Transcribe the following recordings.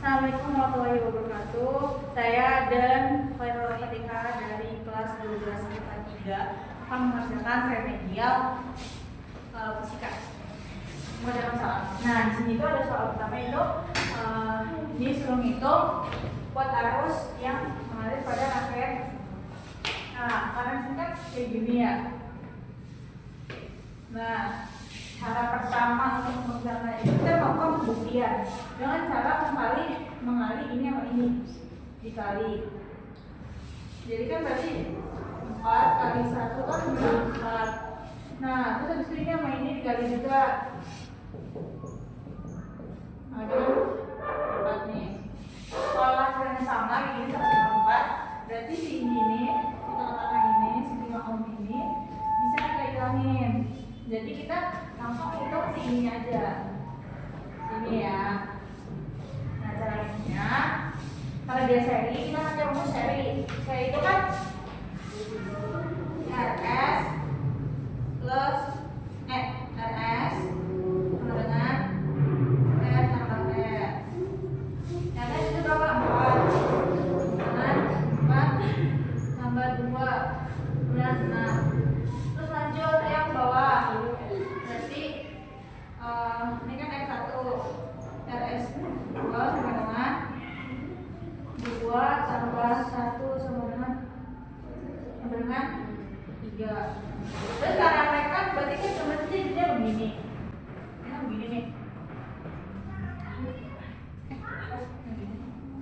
Assalamualaikum warahmatullahi wabarakatuh. Saya dan Khairul Fatihah dari kelas 12 IPA 3 akan mengerjakan remedial fisika. Mengerjakan soal. Nah, di sini tuh ada soal pertama itu disuruh ngitung kuat arus yang mengalir pada rangkaian. Nah, karena sini kan kayak gini ya. Nah, cara pertama untuk mengerjakan itu kita melakukan pembuktian dengan cara mengali ini sama ini dikali. Jadi kan berarti 4 kali 1 kan 4. Nah, terus habis itu ini sama ini dikali juga. Ada 4 nih. Kalau hasilnya sama ini 1/4, berarti si ini kita katakan ini si 5 ohm ini bisa kita hilangin. Jadi kita langsung hitung si ini aja. Sini ya. Nah, caranya kalau dia seri, kita pakai rumus seri. Seri itu kan RS plus RS sama dengan R tambah R. RS itu berapa? 4 dengan 4 tambah 2 kemudian 6. Terus lanjut yang bawah. Berarti ini kan R1 RS 2 sama dengan 2 tambah 1 sama dengan 3. Terus karena mereka berarti kan sebenarnya dia begini. Ini begini nih.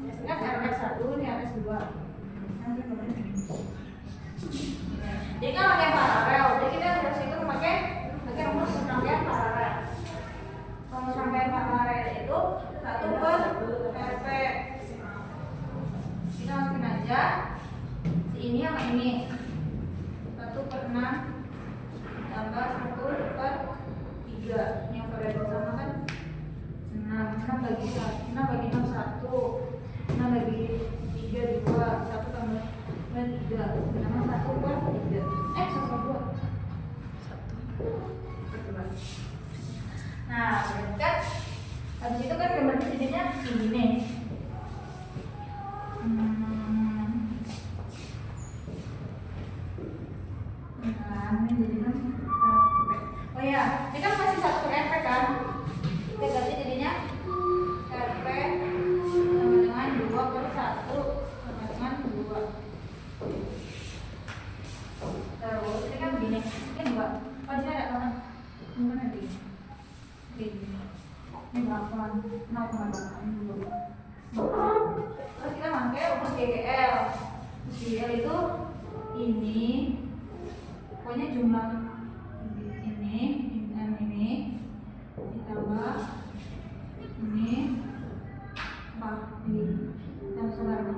Ini kan RS1, ini RS2. Nanti begini. Jadi kan pakai paralel. Jadi kita harus itu pakai rumus rangkaian paralel. Rumus rangkaian paralel itu 1/RP. Kita masukin aja si ini sama ini 1/6 tambah 1/3. Yang variabel sama kan 6 bagi 6 1, 6 bagi 3 2, 1 tambah 3 sama 1/3. 1/2. Nah, berarti kan habis itu kan gambarnya jadinya ini nih. Oh ya, ini kan masih 1 RP kan? Kita ganti jadinya RP sama dengan 2/1 sama dengan 2. Terus ini kan begini. Ini enggak. Oh, di sini ada tangan. Mana ini? Ini berapa? 0,8 dulu. Terus kita pakai rumus GGL. GGL itu ini pokoknya jumlah ini ditambah ini dan saudara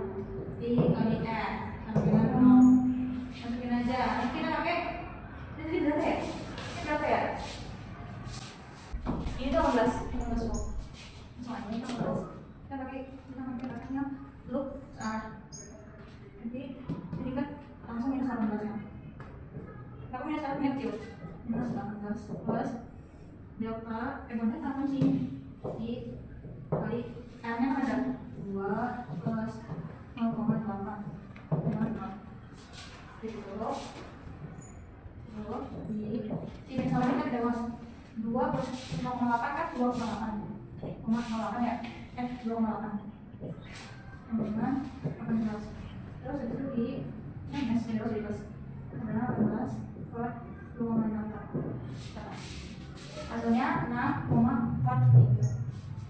I kali R sama dengan 0. Masukin aja. Ini kita pakai ini berapa ya? Ini berapa ya? Ini 18 volt. Soalnya ini 18. Kita pakai rakanya loop Jadi ini kan langsung minus 18 ya. Aku minus 1 ini kecil. Minus 18 plus delta mana sama sih? I kali R-nya ada 2 plus 0,8 dengan 0. Gitu. Di minus 1 ini kan ada 2 plus 0,8 kan 2,8 ya? 2,8 dengan 18. Terus itu di minus adalah 18 per 2,8. Hasilnya 6,43.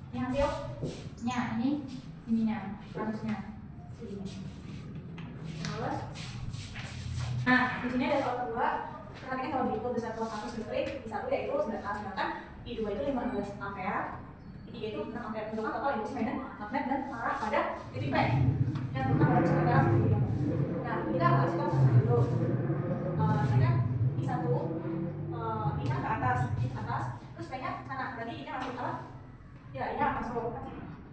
Ini hasilnya ininya harusnya segini. Terus nah, di sini ada soal kedua. Perhatikan kalau diikut besar kelas 1 listrik, di 1 yaitu 9 A, sedangkan di 2 itu 15 ampere, di 3 itu 6 ampere. Menunjukkan total induksi medan magnet dan arah pada titik P yang tentang dalam sekitar. Nah, kita kasih tahu dulu. Ini kan di 1 ini kan ke atas, terus P-nya sana. Berarti ini masuk apa? Ya, ini masuk.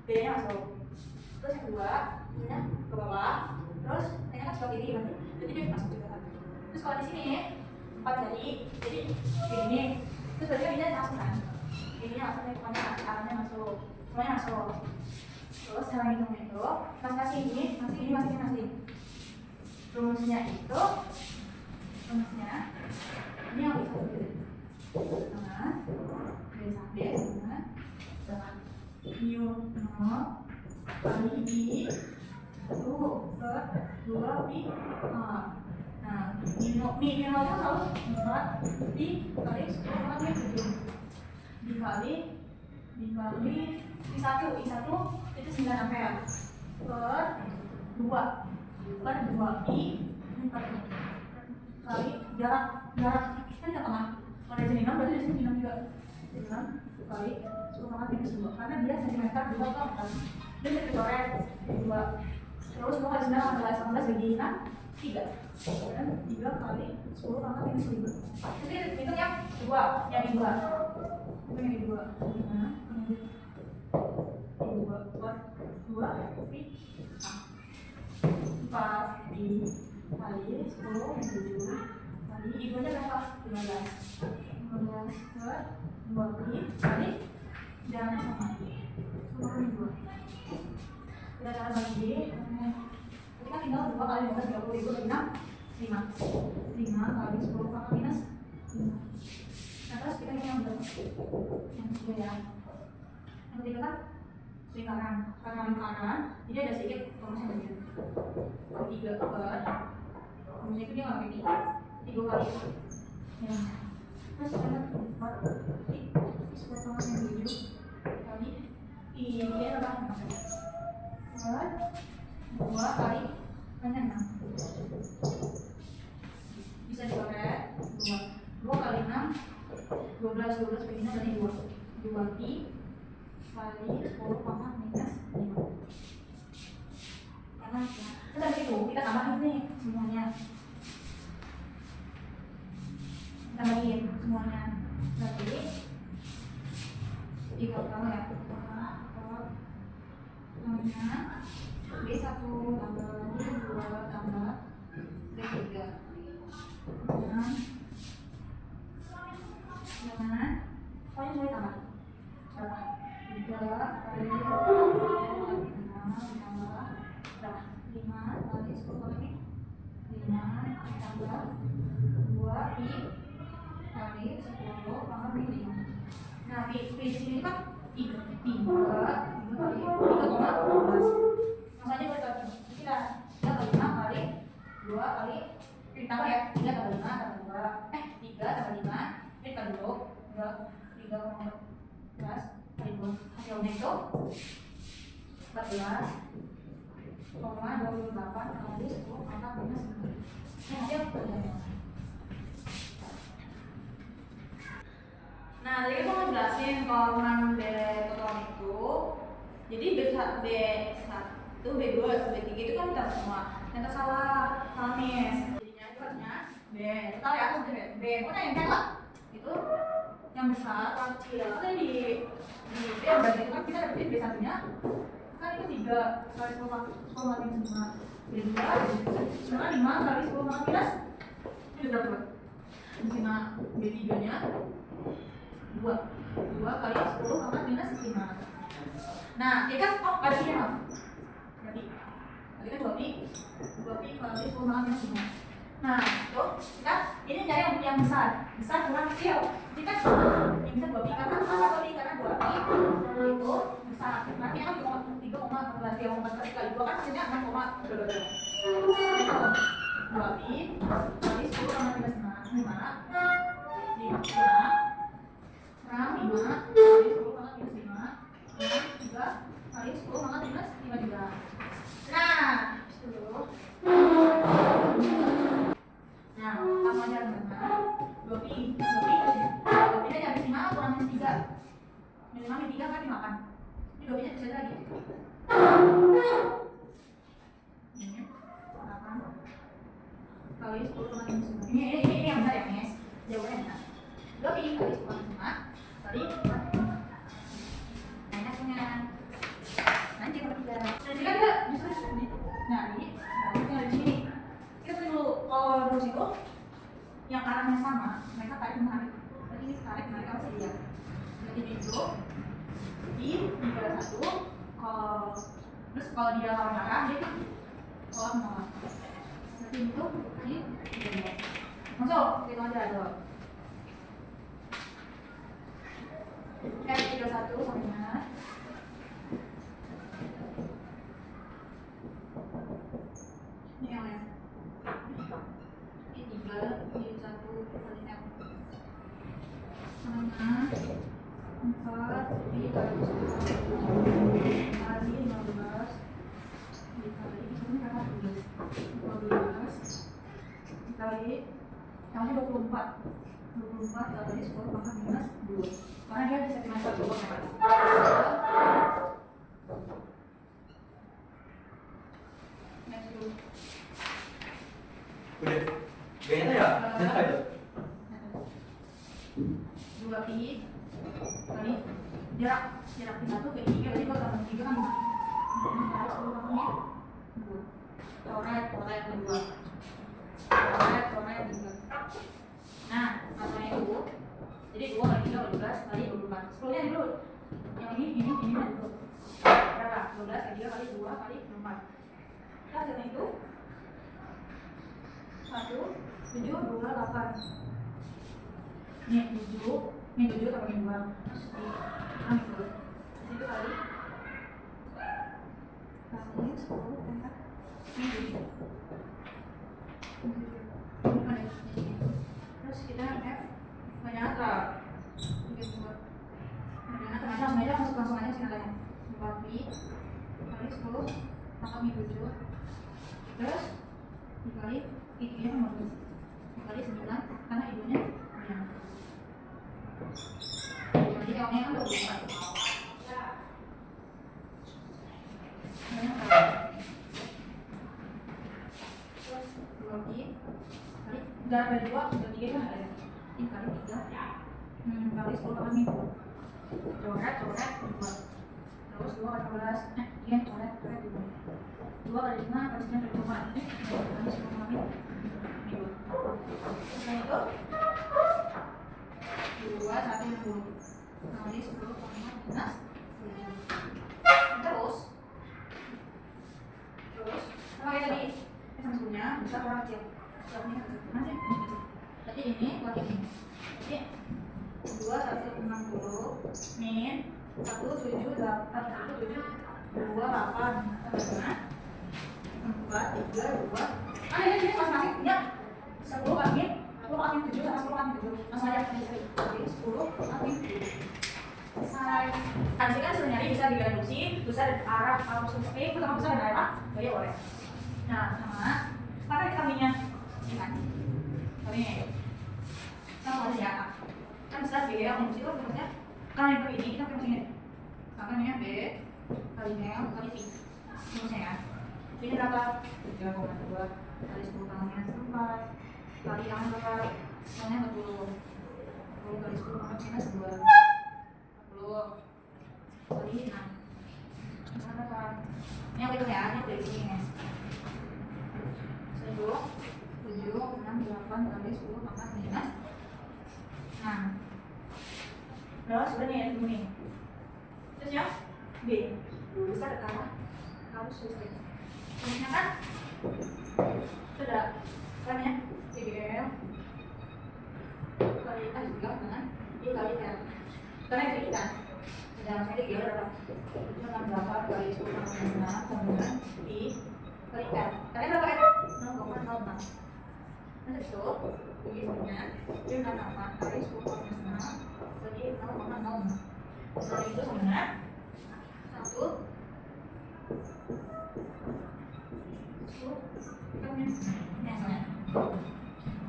B-nya masuk. Terus yang kedua, ini ke bawah. Terus P-nya kan sebelah kiri, berarti dia masuk juga. Terus kalau di sini 4 jadi ini. Terus berarti ini masuk kan? Ini masuk, pokoknya arahnya masuk. Semuanya masuk. Terus cara ngitungnya itu masing-masing ini masing-masing. Rumusnya itu ini yang bisa sama B sama dengan mu 0 kali I itu per 2 pi R. Nah, minimalnya harus 4 pi kali 10 kali 7 dikali I1 itu 9 ampere per 2 pi 4 kali jarak kan ke tengah. Kalau dari sini 6 berarti dari sini 6 juga. 6 kali 10 pangkat minus 2 karena dia sentimeter 2 atau 4. Dia bisa dicoret 2. Terus 2 kali 9 18 bagi 6 3. Dan 3 kali 10 pangkat minus 5. Jadi itu yang kedua, yang kedua. Itu yang kedua. Nah, ini 2 per 2 pi 4 pi kali 10 yang 7 kali I2 nya berapa? 15 per 2 pi kali jaraknya sama 10 kali 2. Kita cara bagi ketika tinggal 2 kali 15 30 ribu bagi 6 5 kali 10 pangkat minus 5. Nah terus kita ini yang berapa? Yang ketiga ya. Yang ketiga kan lingkaran, karena lingkaran jadi ada sedikit rumusnya begini 3 per rumusnya itu dia nggak pakai 3 kali ya. Terus ada 4 pi 10 pangkat minus 7 kali I dia berapa? Per 2 kali banyak 6 bisa dicoret 2 kali 6 12 bagi 6 berarti 2 pi kali 10 pangkat minus 5. Karena kita begitu, kita tambahin nih semuanya. Tambahin semuanya. Berarti 3 pertama ya. B1 tambah B2 tambah B3. Jangan pokoknya mulai tambah berapa? 3 kali 5 kali 10 kali 5 tambah 2 pi kali 10 pangkat minus 5. Nah pi di sini kan 3 kali 3,12. Makanya gue tahu kita 3 kali 5 kali 2 kali ditambah ya 3 tambah 5 tambah 2 3 tambah 5 ini kan dulu 3,14 kali 2 hasilnya itu 14,28 kali 10 pangkat minus 5. Ini hasil kerjanya. Nah tadi aku mau jelasin kalau B total itu jadi B1, B2, B3 itu kan kita semua ternyata salah Hamis jadinya itu harusnya B total ya aku B pokoknya yang kayak lah itu yang besar kecil kan di B berarti itu kan kita dapetin B1 nya kan itu 3 kali 10 kali minus 5 B2 sedangkan 5 kali 10 kali minus itu berapa? Di sini B3 nya 2 kali 10 pangkat minus 5. Nah, ini kan ada pi ya, berarti tadi kan 2 pi kali 10 pangkat minus 5. Nah, itu kita ini cari yang besar kurang kecil. Kita yang bisa 2 pi karena 2 pi itu besar. Berarti kan 3,14 kali 2 kan hasilnya 6,2. 2 pi kali 10 pangkat minus 5 kali 10 pangkat minus 5 3 kali 10 pangkat minus 5 juga. Nah, dulu. Nah, apa aja teman-teman? 2 pi nya jadi 5 kurang minus 3. Minus 5 minus 3 kan dimakan. Ini 2 pi nya bisa lagi. Ini 8 kali 10 pangkat minus 5. Ini yang besar ya, Nes. Jawabannya benar. 2 pi kali 10 pangkat 5 kali 4. Nanti bertiga. Nah, jika kita justru nyari dari sini, kita perlu kalau rumus itu yang arahnya sama, mereka tarik menarik. Berarti ini tarik menarik apa sih dia? Jadi itu di 31 kalau Terus kalau dia lawan arah, dia lawan menolak. Berarti itu di 13. Masuk, kita aja tuh. F31 sama ini yang ya. I3, I1 kali F sama 4 dikali 1 kali 15 dikali ini kakak 12 dikali yang ini 24 kali 10 pangkat minus 2 karena dia di segmen 1 next dulu udah kayaknya ya nyata itu 2 pi kali jarak di 1 ke 3 berarti kalau tambah 3 kan 5 coret 2 nah masalahnya itu jadi 2 kali 3 12 kali 24 10 nya dulu yang ini dulu berapa? 12 kali 3 kali 2 kali 4 kita hasilnya itu 1 7 2 8 ini 7 tambah 2 terus di itu kali 10 pangkat ini 7 terus kita F banyak akal macam aja langsung aja singkatannya 4 pi kali 10 pangkat min 7 terus dikali I3 nya 15 dikali 9 karena ibunya banyak jadi L-nya kan 24 terus 2 pi kali jarak dari 2 ke 3 kan ada ya ini kali 3 kali 10 pangkat min 2 coret 2 terus 2 kali 15 ini coret 2 kali 5 kali 9 kali 4 kali 10 pangkat min 2 setelah itu 2 1 kali 10 pangkat minus 7 terus sama kayak tadi sama sebelumnya bisa kurang kecil masih berarti ini kurang ini jadi 2 1 60 min 1 7 8 1 7 2 8 4 3 2 ini masing-masing ya 10 kali 10 kali 7 sama 10 kali 7 langsung aja jadi 10 kali 7 selesai. Nanti kan sebenarnya bisa direduksi besar arah arus listrik pertama besar dan arah jadi boleh. Nah sama apa kita minyak ini kan ini sama aja ya kan besar B yang itu maksudnya karena itu ini kita pakai mesin makanya B kali L kali P rumusnya ya ini berapa 3,2 kali 10 pangkat minus 4 kali yang berapa soalnya 40 kali 10 pangkat minus 2 kali 6 berapa ini yang itu ya ini dari sini guys 7 6 8 kali 10 pangkat minus nah berapa sudah nih ya ini terus ya B besar karena harus listrik terusnya kan sudah kan ya TGL kali A juga dengan I kali L karena itu kita dalam saya TGL berapa? 8 kali 10 pangkat minus 6 kemudian I kali L karena berapa L? 0,06 nah itu biasanya dia 8 kali 10 pangkat minus 6 jadi 0,06 setelah itu sebenarnya 1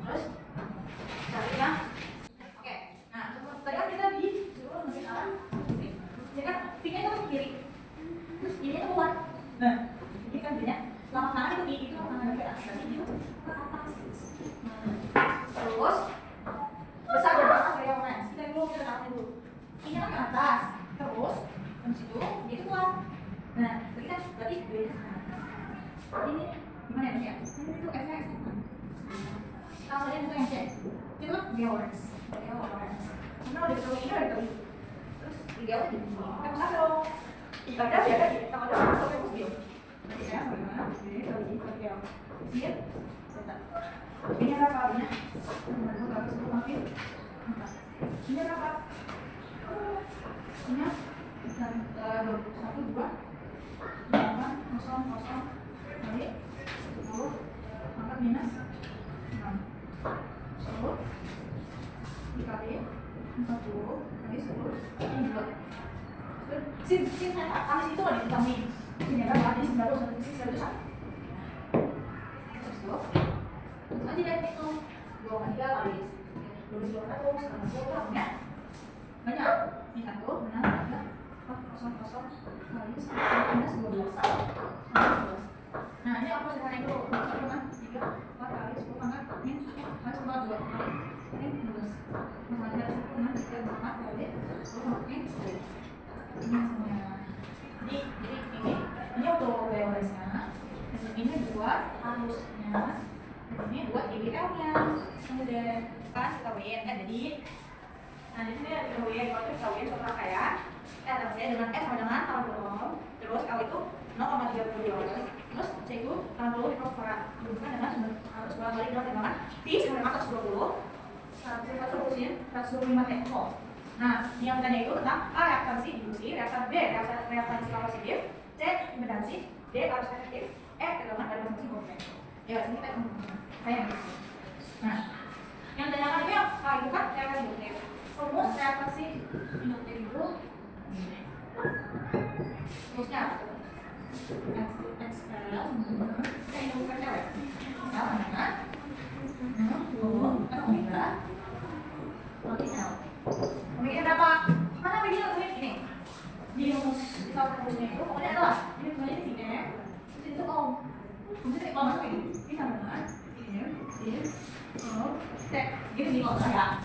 terus cari yang oke nah tadi kan kita disuruh ngambil arah jadi kan pinnya itu ke kiri terus ini itu keluar nah jadi kan pinnya lama tangan itu itu lama tangan ke atas berarti itu ke atas terus besar dan belakang kayak yang mana kita dulu kita taruh dulu ini kan ke atas terus habis itu dia itu keluar nah berarti beda ini gimana ya ini itu F nya F kalau kalian itu yang C itu dia orange karena udah ditaruh ini udah ditaruh terus dia udah di sini kita pasang dong ibadah biar aja sama ada masuk ke Ini berapa ini? Berapa 10 makin? Ini berapa? Ini dan 21 2 8 kosong kosong kali 10 angkat minus 6 10 dikali 40 kali 10 ini 2 sin kali itu ada ditambahin ini berapa? Ini 900 sin 100 aja deh itu 2 kali 3 kali 12 200 ya banyak ini 1 benar 3 kosong kosong kali 10 minus 12 nah ini apa sederhana itu 3 4 kali 10 pangkat min kali 10 2 kali ini 12 nah dari 10 6 3 4 kali 10 min 10 ini semuanya jadi ini untuk BOS-nya ini buat harusnya ini buat IBL-nya kemudian kan kita WN kan jadi nah di sini ada WN kalau kita WN suatu rangkaian saya dengan S sama dengan 60 terus L itu 0,32 terus C itu 60 dikali hubungkan dengan harus bolak-balik dengan timbangan P sama dengan 120 125 tekno. Nah yang tadi itu tentang A reaktansi induksi, reaktan B reaktansi positif, C impedansi, D arus efektif, E tegangan dari konstruksi kompleks. Ya sini kita kayak gitu. Nah yang tanyakan ini apa itu kan reaktasi induktif. Rumus reaktasi induktif itu rumusnya apa? XL saya induktifkan cewek L sama dengan omega kali L. Omega berapa? Mana begini tulis ini di rumus di salah rumusnya itu pokoknya adalah ini semuanya di sini di situ maksudnya kalau masuk ini sama dengan ini cek gini nih kalau ya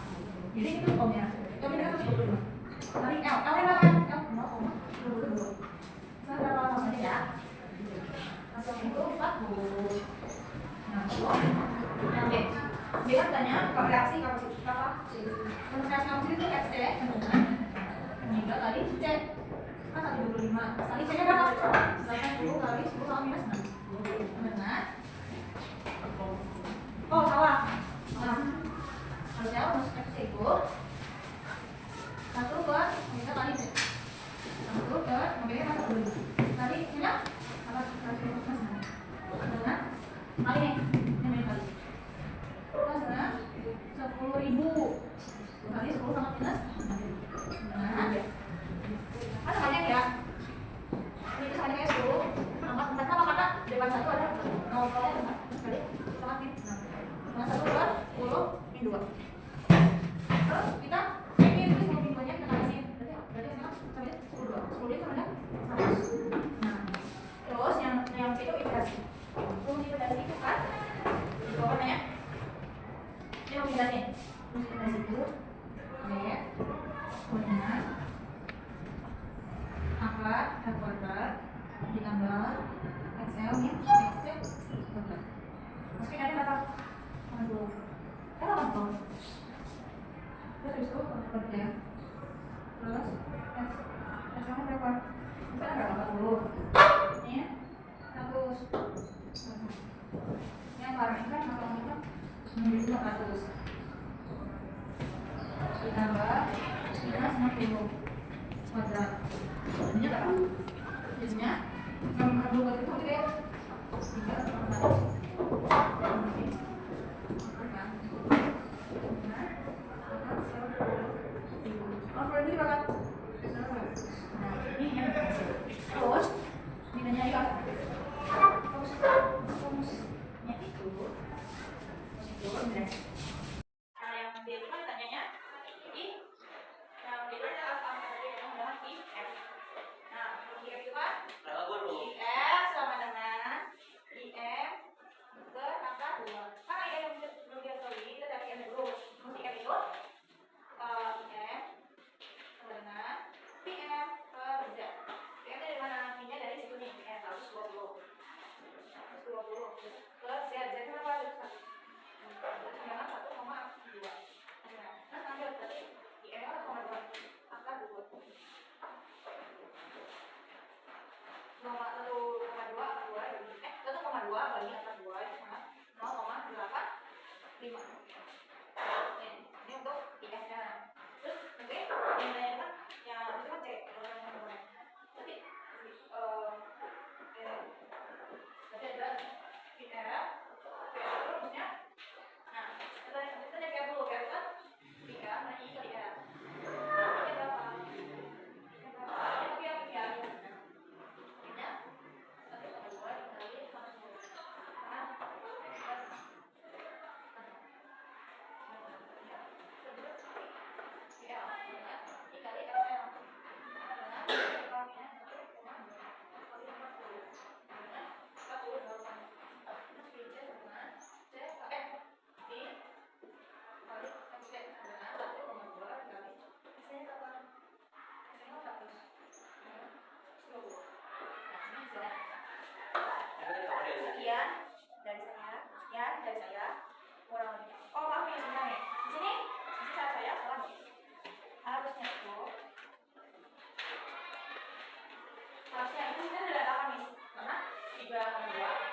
jadi itu omnya omnya kan 125 kali L L nya berapa? L 0,22 saya berapa langsung ya langsung itu 40 nah yang D D kan tanya reaksi kapasitas apa? Reaksi kapasitas itu XC dengan omega kali C kan 125 kali C nya berapa? 80 kali 10 kali minus 6 benar oh salah harusnya rumus X itu 1 per omega kali C 1 per omega kan 1 tadi ini apa? Benar kali nih ini kali plus dengan 10.000 kali 10 sama minus benar kan banyak ya ini sama dengan 10 angkat 4 sama kata depan 1 ada 0 kali sama min 6 nah 1 per 10 min 2 terus kita ini tulis mau min 2 nya kita kasih berarti sekarang sampai 10 itu sama dengan 100 nah terus yang C itu iterasi rumus iterasi itu kan di bawah namanya ini rumus iterasi itu punya angkat F kuadrat ditambah XL min XC kuadrat masukin ada berapa? 80 80 terus itu kuadrat ya terus S nya berapa? Itu ada berapa? 80 ini 100 yang sekarang ini kan kalau kita menjadi 400 ditambah minus 60 kuadrat jadinya berapa? Jadinya 60 kuadrat itu gede ya 1,2 banding angka 2 itu sama 0,8 sekian dari saya kurang lebih. Oh maaf nih sebentar nih. Di sini saya salah nih. Harusnya itu harusnya ini sudah ada 8 nih karena 3 tambah 2